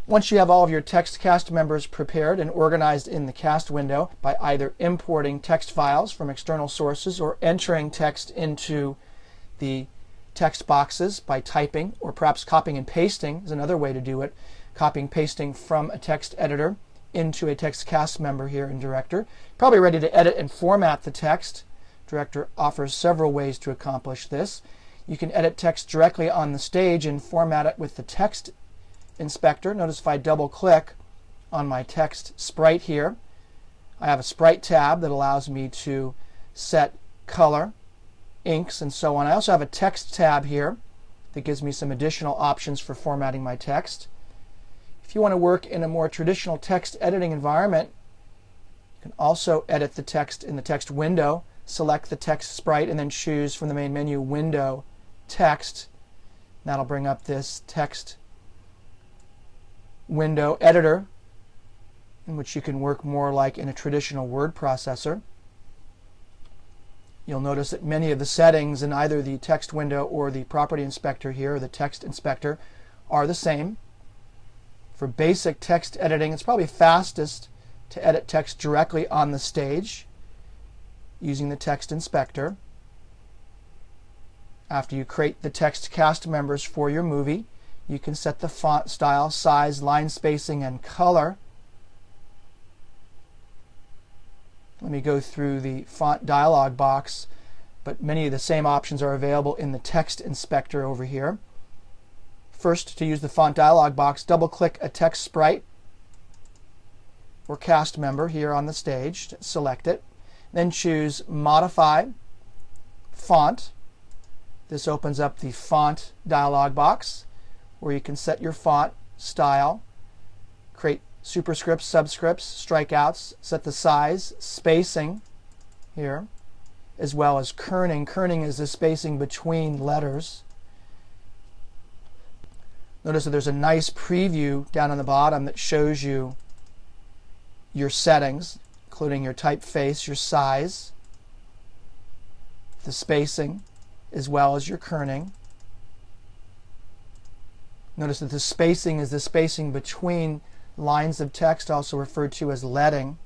Once you have all of your text cast members prepared and organized in the cast window by either importing text files from external sources or entering text into the text boxes by typing, or perhaps copying and pasting is another way to do it. Copying, pasting from a text editor into a text cast member here in Director. Probably ready to edit and format the text. Director offers several ways to accomplish this. You can edit text directly on the stage and format it with the text inspector. Notice if I double click on my text sprite here, I have a sprite tab that allows me to set color, inks, and so on. I also have a text tab here that gives me some additional options for formatting my text. If you want to work in a more traditional text editing environment, you can also edit the text in the text window. Select the text sprite and then choose from the main menu Window, Text. That'll bring up this text window editor, in which you can work more like in a traditional word processor. You'll notice that many of the settings in either the text window or the property inspector here, or the text inspector, are the same. For basic text editing, it's probably fastest to edit text directly on the stage using the text inspector. After you create the text cast members for your movie, you can set the font style, size, line spacing, and color. Let me go through the font dialog box, but many of the same options are available in the text inspector over here. First, to use the font dialog box, double-click a text sprite or cast member here on the stage, select it, then choose Modify Font. This opens up the font dialog box where you can set your font style, create superscripts, subscripts, strikeouts, set the size, spacing here, as well as kerning. Kerning is the spacing between letters. Notice that there's a nice preview down on the bottom that shows you your settings, including your typeface, your size, the spacing, as well as your kerning. Notice that the spacing is the spacing between lines of text, also referred to as leading.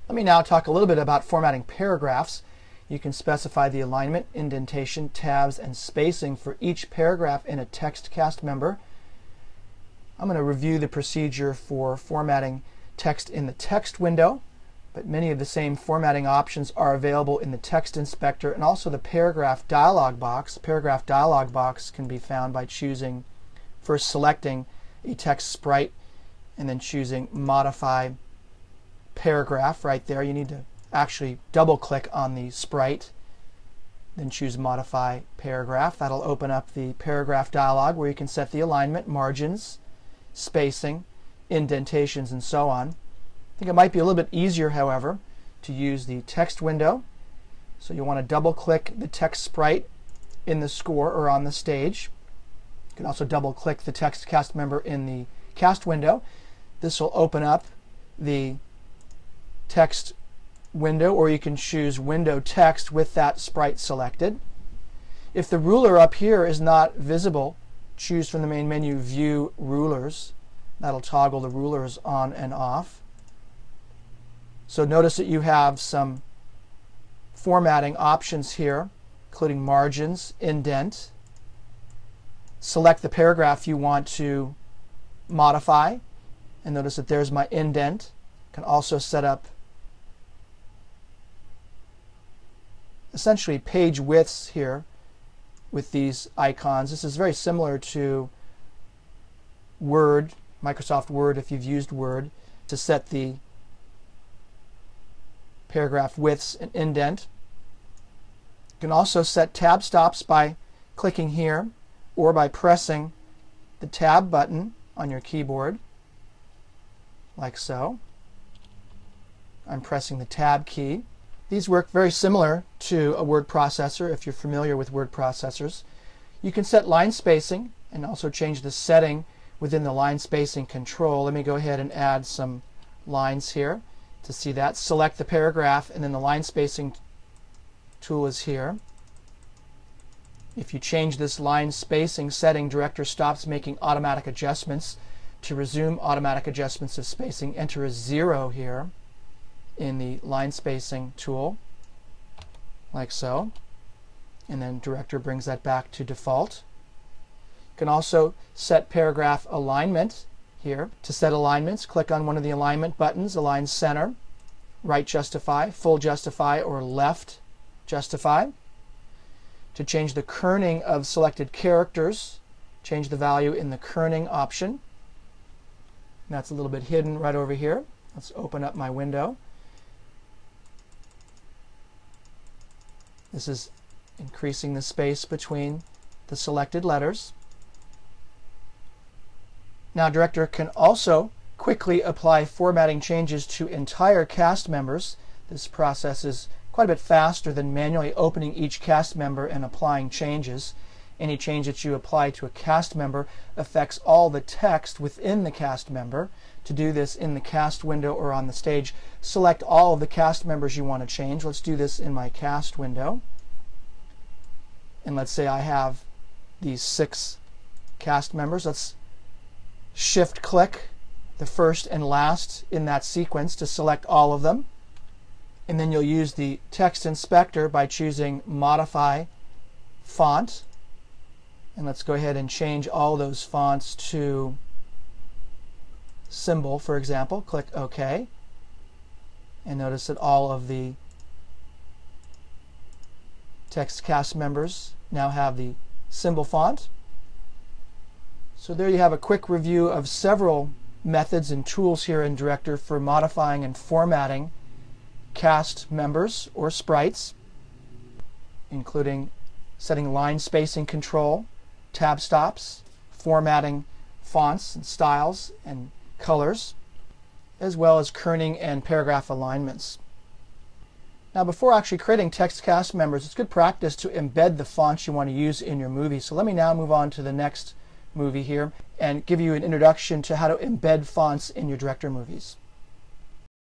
Let me now talk a little bit about formatting paragraphs. You can specify the alignment, indentation, tabs, and spacing for each paragraph in a text cast member. I'm going to review the procedure for formatting text in the text window, but many of the same formatting options are available in the text inspector and also the paragraph dialog box. The paragraph dialog box can be found by first selecting a text sprite and then choosing Modify Paragraph right there. You need to actually double click on the sprite, then choose Modify Paragraph. That'll open up the paragraph dialog where you can set the alignment, margins, spacing, indentations, and so on. I think it might be a little bit easier, however, to use the text window. So you want to double click the text sprite in the score or on the stage. You can also double click the text cast member in the cast window. This will open up the text window, or you can choose Window Text with that sprite selected. If the ruler up here is not visible, choose from the main menu View Rulers. That'll toggle the rulers on and off. So notice that you have some formatting options here, including margins, indent. Select the paragraph you want to modify, and notice that there's my indent. You can also set up essentially page widths here with these icons. This is very similar to Word, Microsoft Word, if you've used Word, to set the paragraph widths and indent. You can also set tab stops by clicking here or by pressing the tab button on your keyboard, like so. I'm pressing the tab key. These work very similar to a word processor if you're familiar with word processors. You can set line spacing and also change the setting within the line spacing control. Let me go ahead and add some lines here to see that. Select the paragraph and then the line spacing tool is here. If you change this line spacing setting, Director stops making automatic adjustments To resume automatic adjustments of spacing, enter a 0 here in the line spacing tool, like so, and then Director brings that back to default. You can also set paragraph alignment here. To set alignments, click on one of the alignment buttons, Align Center, Right Justify, Full Justify, or Left Justify. To change the kerning of selected characters, change the value in the kerning option. That's a little bit hidden right over here. Let's open up my window. This is increasing the space between the selected letters. Now, Director can also quickly apply formatting changes to entire cast members. This process is quite a bit faster than manually opening each cast member and applying changes. Any change that you apply to a cast member affects all the text within the cast member. To do this in the cast window or on the stage, select all of the cast members you want to change. Let's do this in my cast window. And let's say I have these 6 cast members. Let's shift click the first and last in that sequence to select all of them. And then you'll use the text inspector by choosing Modify Font. And let's go ahead and change all those fonts to symbol, for example. Click OK. And notice that all of the text cast members now have the symbol font. So there you have a quick review of several methods and tools here in Director for modifying and formatting cast members or sprites, including setting line spacing control, tab stops, formatting fonts and styles and colors, as well as kerning and paragraph alignments. Now, before actually creating text cast members, it's good practice to embed the fonts you want to use in your movie. So let me now move on to the next movie here and give you an introduction to how to embed fonts in your Director movies.